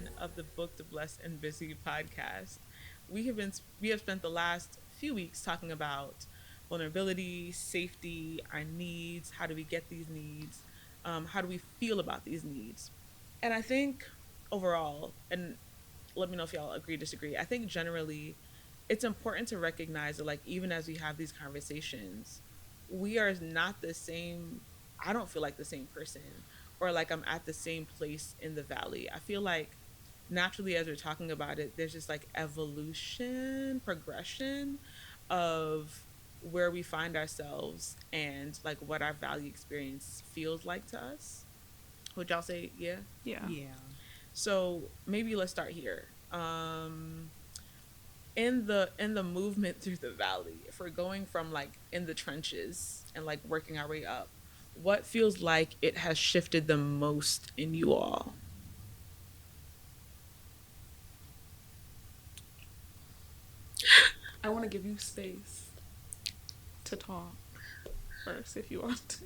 edition of the Book the Blessed and Busy podcast. We have spent the last few weeks talking about vulnerability, safety, our needs, how do we get these needs, how do we feel about these needs. And I think overall, and let me know if y'all agree, disagree. I think generally it's important to recognize that, like, even as we have these conversations, we are not the same. I don't feel like the same person, or like I'm at the same place in the valley. I feel like naturally, as we're talking about it, there's just like evolution, progression of where we find ourselves and like what our value experience feels like to us. Would y'all say, yeah? Yeah. Yeah. So maybe let's start here. In the movement through the valley, if we're going from like in the trenches and like working our way up, what feels like it has shifted the most in you all? I want to give you space to talk first if you want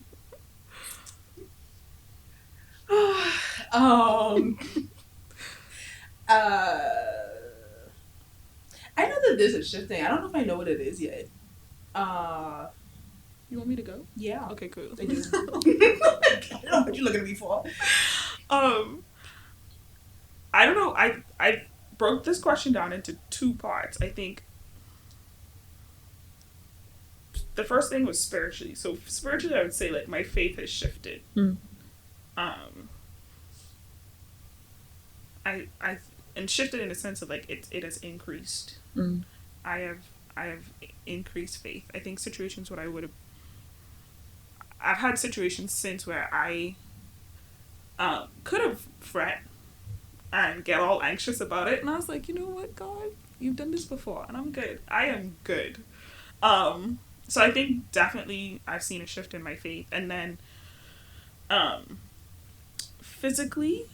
to. um. Uh. I know that this is shifting. I don't know if I know what it is yet. Uh. You want me to go? Yeah. Okay, cool. I do. I don't know what you looking at me for. um, I don't know. I broke this question down into two parts. I think the first thing was spiritually. So spiritually, I would say like my faith has shifted. Mm. Um, I and shifted in the sense of like it has increased. Mm. I have I have increased faith. I think situations what I would have I've had situations since where I could have fret and get all anxious about it, and I was like, you know what, God, you've done this before, and I'm good. I am good. So I think definitely I've seen a shift in my faith, and then um, physically,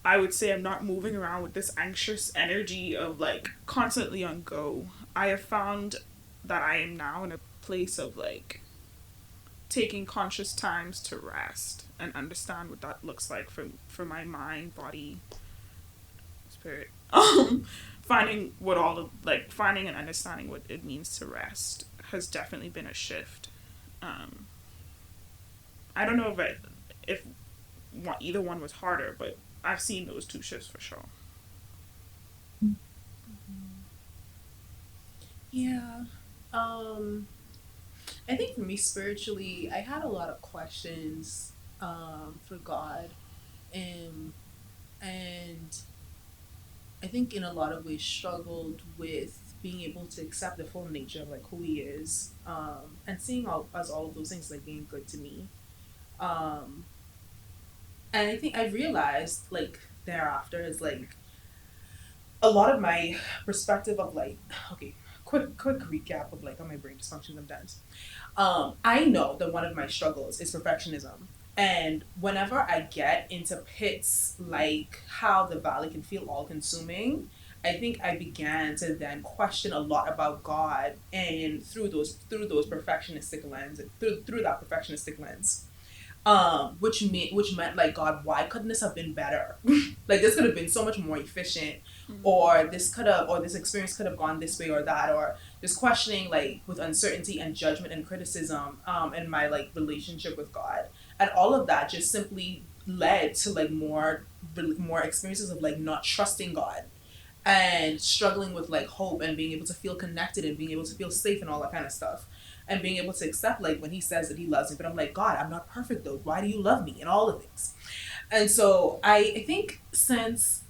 I would say I'm not moving around with this anxious energy of like constantly on go. I have found that I am now in a place of like taking conscious times to rest and understand what that looks like for my mind, body, spirit. Finding what all of like finding and understanding what it means to rest has definitely been a shift. Um, I don't know if either one was harder, but I've seen those two shifts for sure. Yeah. Um. I think for me spiritually, I had a lot of questions for God, and and I think in a lot of ways struggled with being able to accept the full nature of like who He is, and seeing all of those things like being good to me. Um, and I think I realized like thereafter is like a lot of my perspective of like okay, quick recap of like how my brain dysfunction sometimes. I know that one of my struggles is perfectionism. And whenever I get into pits like how the valley can feel all consuming, I think I began to then question a lot about God, and through those perfectionistic lens, through that perfectionistic lens, which meant like, God, why couldn't this have been better? Like, this could have been so much more efficient, or this experience could have gone this way or that, or just questioning like with uncertainty and judgment and criticism, in my like relationship with God, and all of that just simply led to like more experiences of like not trusting God, and struggling with like hope, and being able to feel connected, and being able to feel safe, and all that kind of stuff, and being able to accept like when He says that He loves me, but I'm like, God, I'm not perfect though, why do you love me, and all the things. And so I think since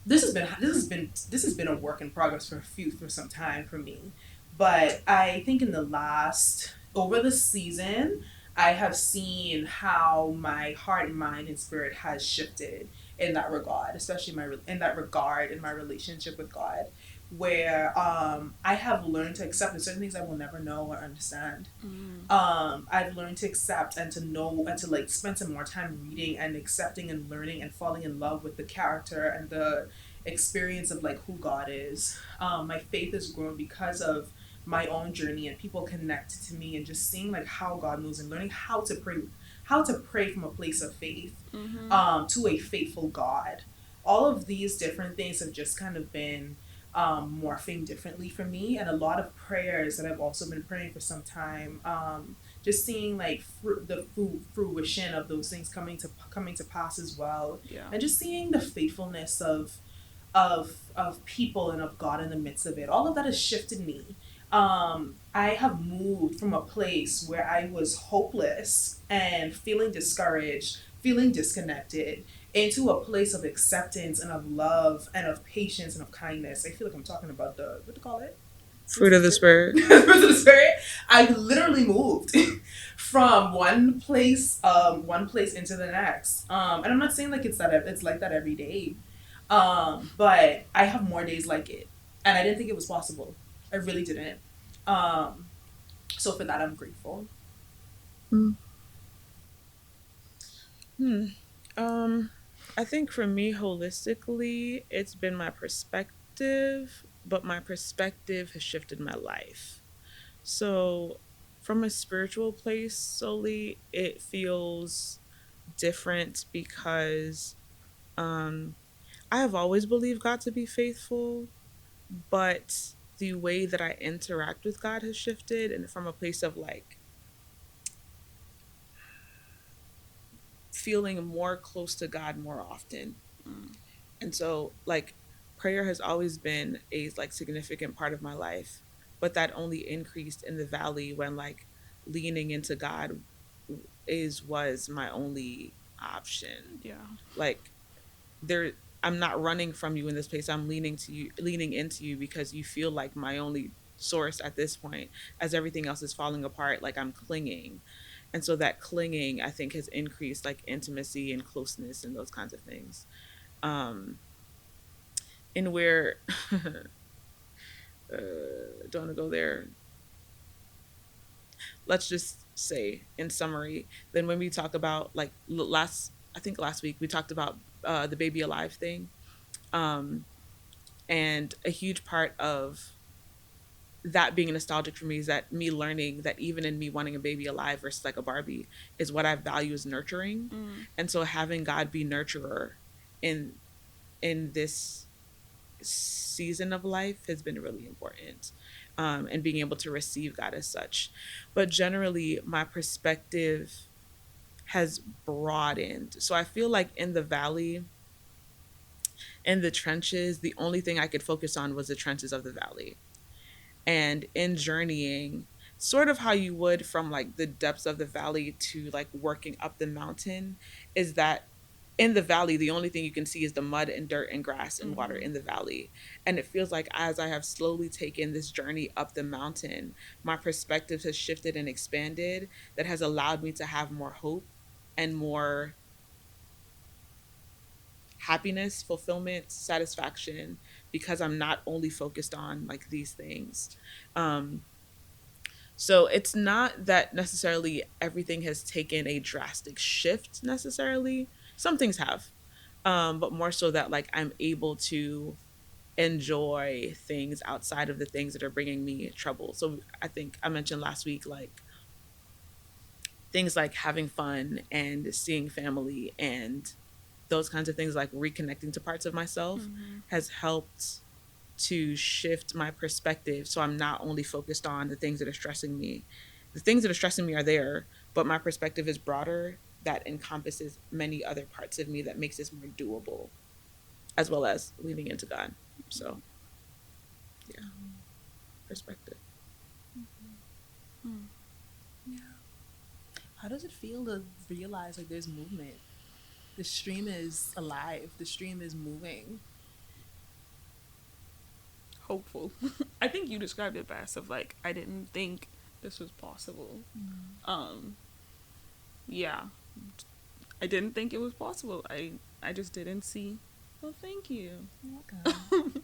this has been a work in progress for some time for me, but I think in the last over the season, I have seen how my heart, mind, and spirit has shifted in that regard, especially in my relationship with God, where I have learned to accept that certain things I will never know or understand. Mm. I've learned to accept and to know and to like spend some more time reading and accepting and learning and falling in love with the character and the experience of like who God is. My faith has grown because of my own journey and people connected to me, and just seeing like how God moves, and learning how to pray from a place of faith, Mm-hmm. to a faithful God. all of these different things have just kind of been morphing differently for me, and a lot of prayers that I've also been praying for some time. Just seeing like fruition of those things coming to pass as well, Yeah. and just seeing the faithfulness of people and of God in the midst of it. All of that has shifted me. I have moved from a place where I was hopeless and feeling discouraged, feeling disconnected, into a place of acceptance and of love and of patience and of kindness. I feel like I'm talking about the, what do you call it? Fruit of the Spirit. Fruit of the Spirit. I literally moved from one place into the next. And I'm not saying like it's like that every day. But I have more days like it, and I didn't think it was possible. I really didn't. Um, so for that, I'm grateful. Mm. Hmm. Um, I think for me, holistically, it's been my perspective, but my perspective has shifted my life. So, from a spiritual place solely, it feels different because um, I have always believed God to be faithful, but the way that I interact with God has shifted, and from a place of like feeling more close to God more often. Mm. And so like prayer has always been a like significant part of my life, but that only increased in the valley when like leaning into God is was my only option. Yeah. Like there I'm not running from you in this place. I'm leaning into you because you feel like my only source at this point, as everything else is falling apart, like I'm clinging. And so that clinging I think has increased like intimacy and closeness and those kinds of things. Um and where don't want to go there. Let's just say in summary, then when we talk about like last I think last week we talked about the baby alive thing. Um and a huge part of that being nostalgic for me is that me learning that even in me wanting a baby alive versus like a Barbie is what I value is nurturing. Mm. And so having God be nurturer in this season of life has been really important, and being able to receive God as such. But generally, my perspective has broadened. So I feel like in the valley, in the trenches, the only thing I could focus on was the trenches of the valley. And in journeying, sort of how you would from like the depths of the valley to like working up the mountain, is that in the valley the only thing you can see is the mud and dirt and grass and water Mm-hmm. in the valley. And it feels like as I have slowly taken this journey up the mountain, my perspective has shifted and expanded, that has allowed me to have more hope and more happiness, fulfillment, satisfaction, because I'm not only focused on like these things. um So it's not that necessarily everything has taken a drastic shift necessarily. Some things have, but more so that like I'm able to enjoy things outside of the things that are bringing me trouble. So I think I mentioned last week like things like having fun and seeing family and those kinds of things, like reconnecting to parts of myself, Mm-hmm. has helped to shift my perspective, so I'm not only focused on the things that are stressing me. The things that are stressing me are there, but my perspective is broader, that encompasses many other parts of me, that makes this more doable, as well as leaning into God. So, yeah, perspective. Mm. Yeah. How does it feel to realize like there's movement? The stream is alive. The stream is moving. Hopeful. I think you described it best. Of like, I didn't think this was possible. Um. Yeah. I didn't think it was possible. I just didn't see. Well, thank you. You're welcome.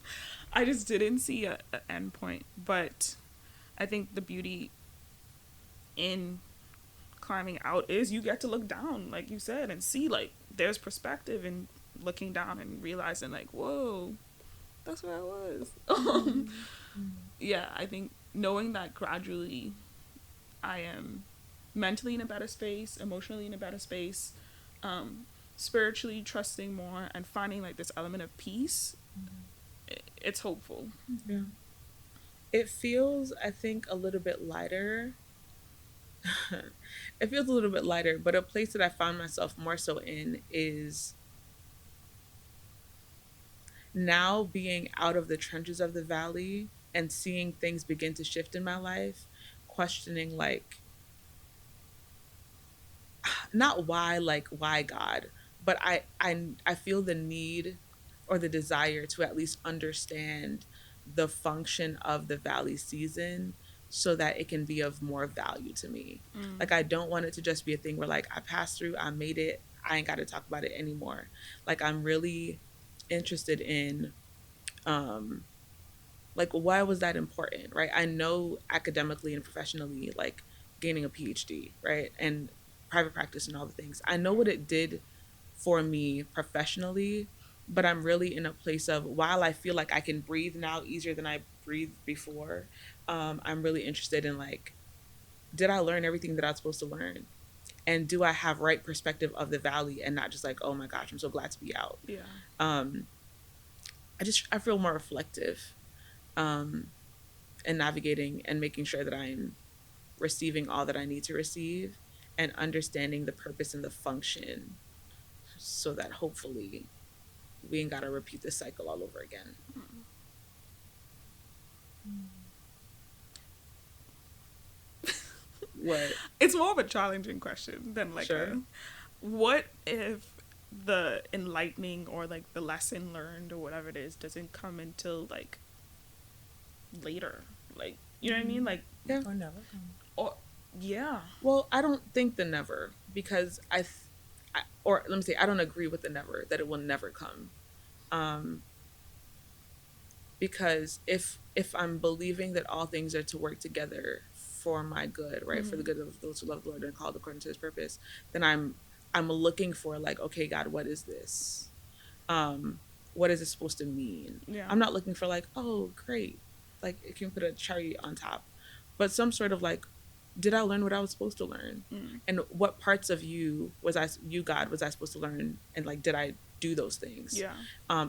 I just didn't see a end point. But I think the beauty in climbing out is you get to look down, like you said, and see like there's perspective in looking down and realizing like, whoa, that's where I was. Yeah, I think knowing that gradually I am mentally in a better space, emotionally in a better space, um, spiritually trusting more and finding like this element of peace, it's hopeful. Yeah. It feels, I think, a little bit lighter. It feels a little bit lighter, but a place that I found myself more so in is now being out of the trenches of the valley and seeing things begin to shift in my life, questioning like not why, like why God, but I feel the need or the desire to at least understand the function of the valley season so that it can be of more value to me. Mm. Like I don't want it to just be a thing where like I passed through, I made it, I ain't got to talk about it anymore. Like I'm really interested in um like why was that important, right? I know academically and professionally like gaining a PhD, right, and private practice and all the things, I know what it did for me professionally, but I'm really in a place of while I feel like I can breathe now easier than I breathed before, I'm really interested in like did I learn everything that I was supposed to learn, and do I have right perspective of the valley and not just like oh my gosh I'm so glad to be out. Yeah. um I feel more reflective um and navigating and making sure that I'm receiving all that I need to receive and understanding the purpose and the function so that hopefully we ain't got to repeat this cycle all over again. What? It's more of a challenging question than like Sure. a what if the enlightening or like the lesson learned or whatever it is doesn't come until like later, like you know what I mean, like Yeah. Or never come. or yeah. Well, I don't think the never because or let me say I don't agree with the never that it will never come. Um, because if I'm believing that all things are to work together for my good, right, Mm-hmm. for the good of those who love the Lord and called according to His purpose, then I'm looking for like, okay, God, what is this? What is it supposed to mean? Yeah. I'm not looking for like, oh, great, like it can put a cherry on top, but some sort of like, did I learn what I was supposed to learn? Mm. And what parts of you God was I supposed to learn? And like, did I do those things? Yeah.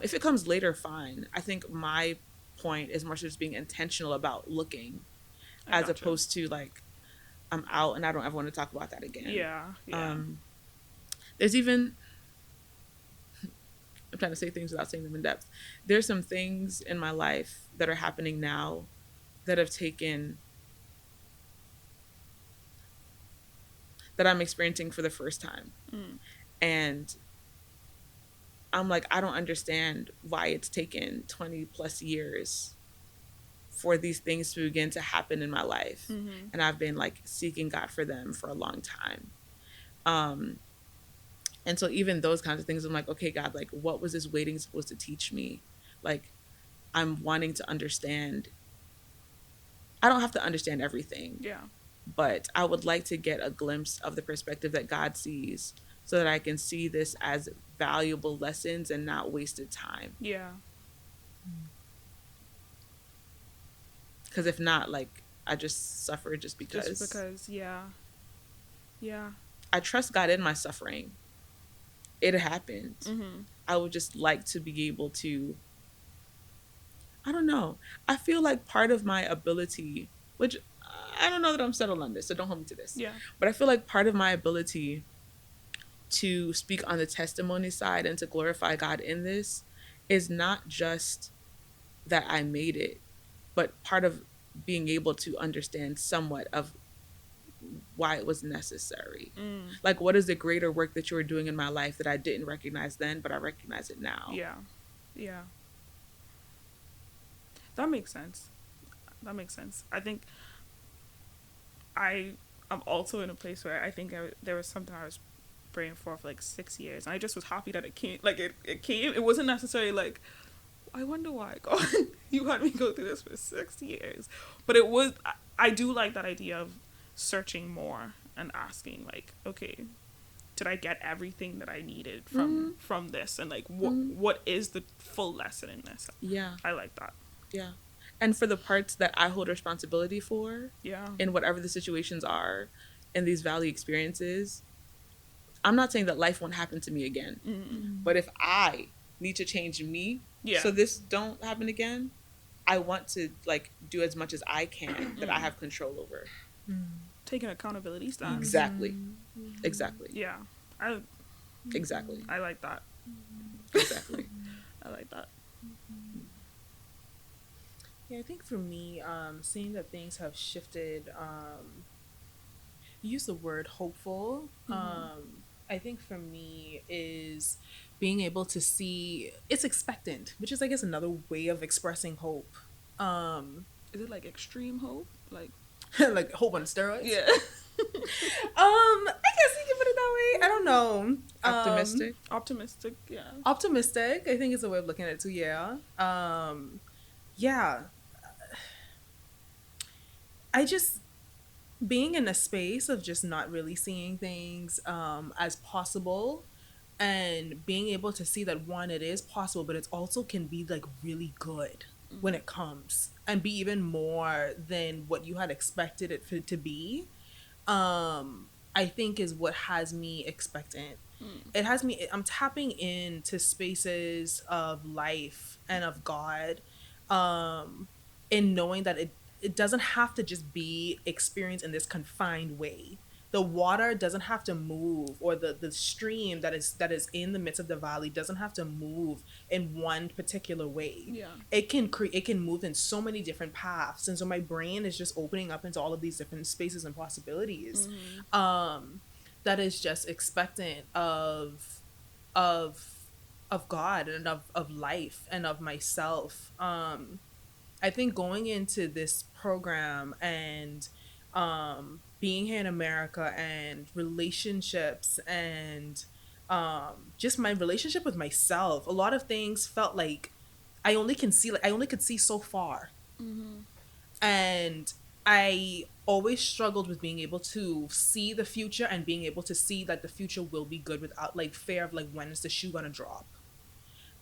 If it comes later, fine. I think my point is more so just being intentional about looking, I as gotcha. opposed to like I'm out and I don't ever want to talk about that again. Yeah. Yeah. There's even I'm trying to say things without saying them in depth. There's some things in my life that are happening now that have taken that I'm experiencing for the first time. Mm. And I'm like, I don't understand why it's taken 20 plus years for these things to begin to happen in my life. Mm-hmm. And I've been like seeking God for them for a long time. Um, and so even those kinds of things, I'm like, okay, God, like what was this waiting supposed to teach me? Like I'm wanting to understand. I don't have to understand everything. Yeah. But I would like to get a glimpse of the perspective that God sees so that I can see this as valuable lessons and not wasted time. Yeah. Because if not, like, I just suffer just because. Just because, yeah. Yeah. I trust God in my suffering. It happened. Mm-hmm. I would just like to be able to, I don't know. I feel like part of my ability, which I don't know that I'm settled on this, so don't hold me to this. Yeah. But I feel like part of my ability to speak on the testimony side and to glorify God in this is not just that I made it, but part of being able to understand somewhat of why it was necessary. Mm. Like, what is the greater work that you were doing in my life that I didn't recognize then, but I recognize it now? Yeah. Yeah. That makes sense. That makes sense. I think I'm also in a place where I think there was something I was praying for like 6 years. And I just was happy that it came. Like, it came. It wasn't necessarily like, I wonder why, God, you had me go through this for 6 years. But it was, I do like that idea of searching more and asking, like, okay, did I get everything that I needed from this? And, like, what is the full lesson in this? Yeah. I like that. Yeah. And for the parts that I hold responsibility for, Yeah. in whatever the situations are, in these valley experiences, I'm not saying that life won't happen to me again, but if I need to change me so this don't happen again, I want to like do as much as I can that I have control over. Taking accountability stance. Exactly. Exactly. Yeah. Exactly. I like that. Exactly. I like that. Yeah, I think for me, seeing that things have shifted, you use the word hopeful. I think for me is being able to see it's expectant, which is I guess another way of expressing hope. Is it like extreme hope? Like like hope on steroids? yeah. I guess you can put it that way. I don't know. Optimistic. Optimistic, yeah. Optimistic, I think is a way of looking at it too, yeah. Yeah. I just being in a space of just not really seeing things as possible and being able to see that one it is possible but it also can be like really good when it comes and be even more than what you had expected it to be. I think is what has me expectant. It has me I'm tapping into spaces of life and of God, in knowing that it doesn't have to just be experienced in this confined way. The water doesn't have to move, or the stream that is in the midst of the valley doesn't have to move in one particular way. Yeah. It can move in so many different paths, and so my brain is just opening up into all of these different spaces and possibilities. That is just expectant of God and of life and of myself. I think going into this program and being here in America and relationships and just my relationship with myself, a lot of things felt like I only could see so far. And I always struggled with being able to see the future and being able to see that the future will be good without like fear of like when is the shoe gonna drop.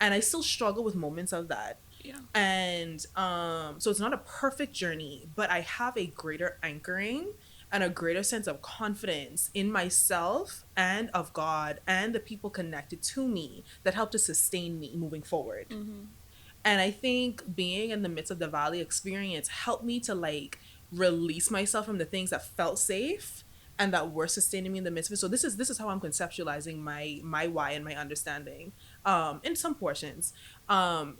And I still struggle with moments of that. Yeah. And so it's not a perfect journey, but I have a greater anchoring and a greater sense of confidence in myself and of God and the people connected to me that help to sustain me moving forward. And I think being in the midst of the valley experience helped me to like release myself from the things that felt safe and that were sustaining me in the midst of it. So this is how I'm conceptualizing my why and my understanding. In some portions,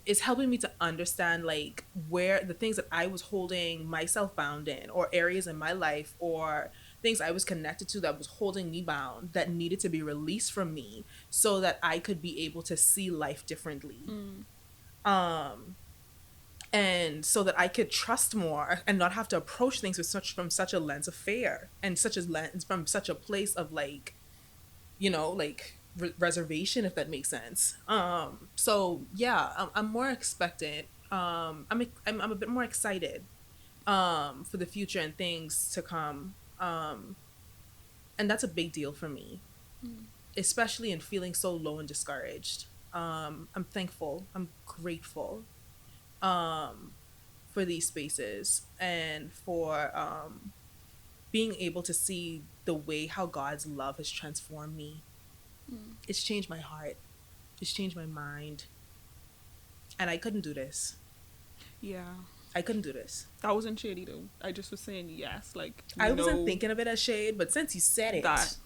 is helping me to understand like where the things that I was holding myself bound in, or areas in my life, or things I was connected to that was holding me bound that needed to be released from me so that I could be able to see life differently. And so that I could trust more and not have to approach things from such a lens of fear and such a lens from such a place of like, like reservation, if that makes sense. So yeah, I'm more expectant. I'm a bit more excited for the future and things to come. And that's a big deal for me, especially in feeling so low and discouraged. I'm thankful. I'm grateful for these spaces and for being able to see the way how God's love has transformed me. It's changed my heart. It's changed my mind. And I couldn't do this. Yeah. I couldn't do this. That wasn't shady though. I just was saying yes. Like I wasn't thinking of it as shade, but since you said it, that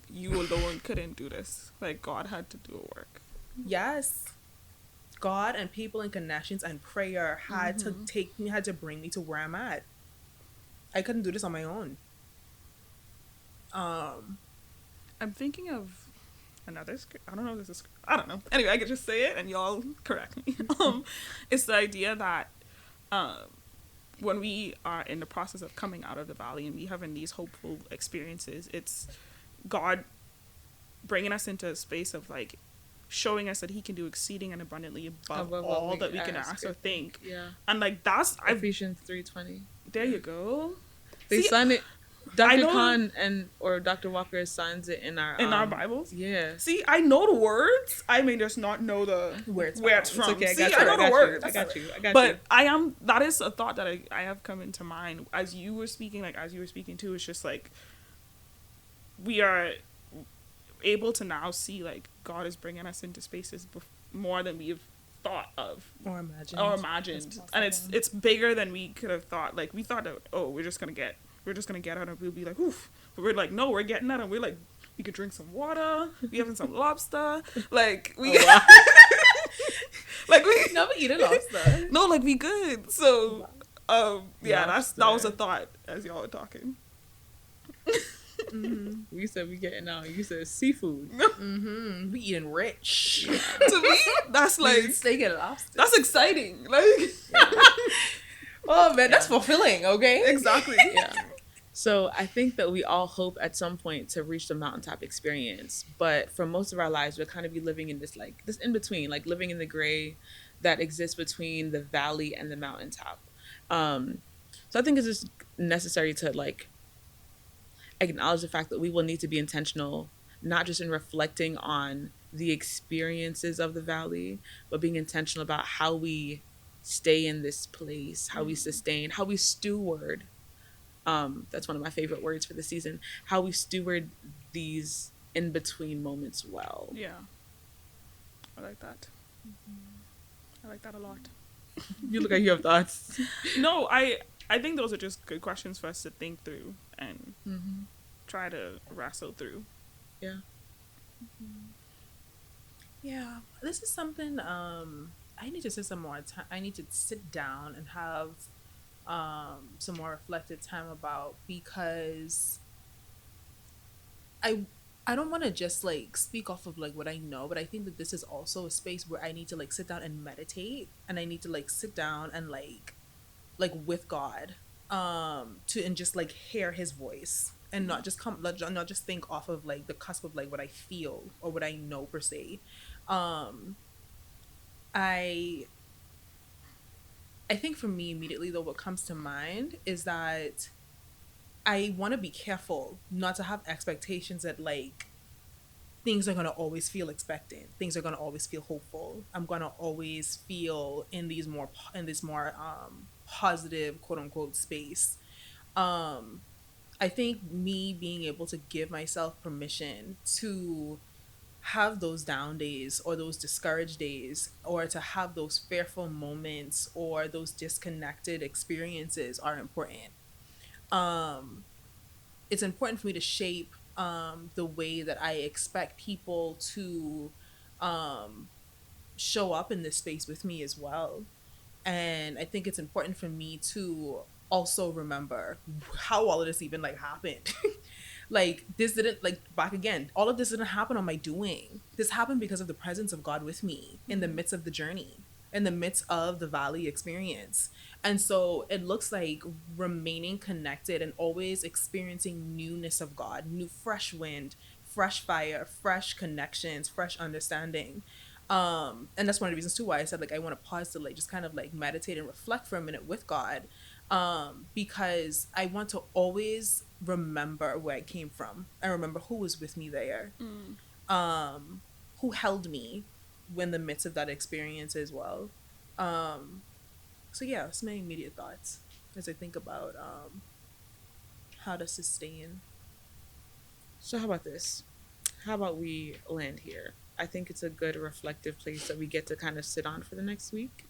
you alone couldn't do this. Like God had to do a work. Yes. God and people and connections and prayer had to bring me to where I'm at. I couldn't do this on my own. I'm thinking of another I don't know if this is, I don't know. Anyway, I could just say it and y'all correct me. It's the idea that when we are in the process of coming out of the valley and we having these hopeful experiences, it's God bringing us into a space of like showing us that he can do exceeding and abundantly above all that we can ask or think. Yeah. And like that's Ephesians 3:20. There you go. They sign it. Dr. Khan or Dr. Walker signs it in our Bibles. Yeah. See, I know the words. I may just not know the where it's from. It's okay, See, I know the words. I got you. But that is a thought that I have come into mind as you were speaking. Like as you were speaking too, it's just like we are able to now see like God is bringing us into spaces more than we've thought of Or imagined. or imagined, and it's bigger than we could have thought. Like we thought that, oh, we're just gonna get out and we'll be like, oof, but we're like, no, we're getting out and we're like, we could drink some water, we having some lobster, like we like we never eat a lobster. no, like we good. So yeah, Lobster. that was a thought as y'all were talking. Mm-hmm. We said we getting out. You said seafood. Mm-hmm. We eating rich. To me, that's like steak and lobster. that's exciting. Like Oh man, that's fulfilling. Okay. exactly. Yeah. So I think that we all hope at some point to reach the mountaintop experience, but for most of our lives, we'll kind of be living in this in between, like living in the gray that exists between the valley and the mountaintop. So I think it's just necessary to like acknowledge the fact that we will need to be intentional, not just in reflecting on the experiences of the valley, but being intentional about how we stay in this place, how we sustain, how we steward. That's one of my favorite words for the season. How we steward these in between moments well. Yeah, I like that. I like that a lot. You look like you have thoughts. No, I think those are just good questions for us to think through and try to wrestle through. Yeah. Yeah, this is something I need to sit some more time. I need to sit down and have some more reflective time about, because I don't want to just like speak off of like what I know, but I think that this is also a space where I need to like sit down and meditate, and I need to like sit down and like with God to and just like hear his voice and not just not just think off of like the cusp of like what I feel or what I know per se. I think for me immediately though what comes to mind is that I want to be careful not to have expectations that like things are going to always feel expectant, things are going to always feel hopeful, I'm going to always feel in this more positive quote unquote space. I think me being able to give myself permission to have those down days or those discouraged days or to have those fearful moments or those disconnected experiences are important. It's important for me to shape the way that I expect people to show up in this space with me as well. And I think it's important for me to also remember how all of this even like happened. Like this didn't like back again. All of this didn't happen on my doing. This happened because of the presence of God with me in the midst of the journey, in the midst of the valley experience. And so it looks like remaining connected and always experiencing newness of God, new fresh wind, fresh fire, fresh connections, fresh understanding. And that's one of the reasons too why I said like I want to pause to like just kind of like meditate and reflect for a minute with God. Because I want to always remember where I came from. I remember who was with me there, who held me when the midst of that experience as well. So yeah, that's my immediate thoughts as I think about how to sustain. So how about this? How about we land here? I think it's a good reflective place that we get to kind of sit on for the next week.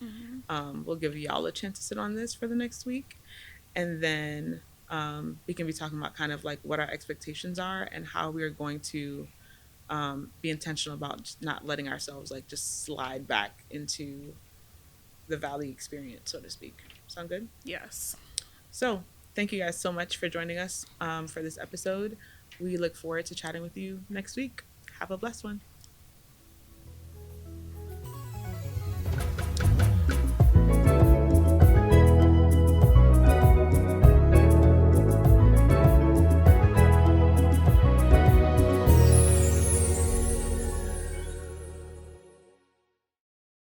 We'll give y'all a chance to sit on this for the next week. And then we can be talking about kind of like what our expectations are and how we are going to be intentional about just not letting ourselves like just slide back into the valley experience, so to speak. Sound good? Yes. So thank you guys so much for joining us for this episode. We look forward to chatting with you next week. Have a blessed one.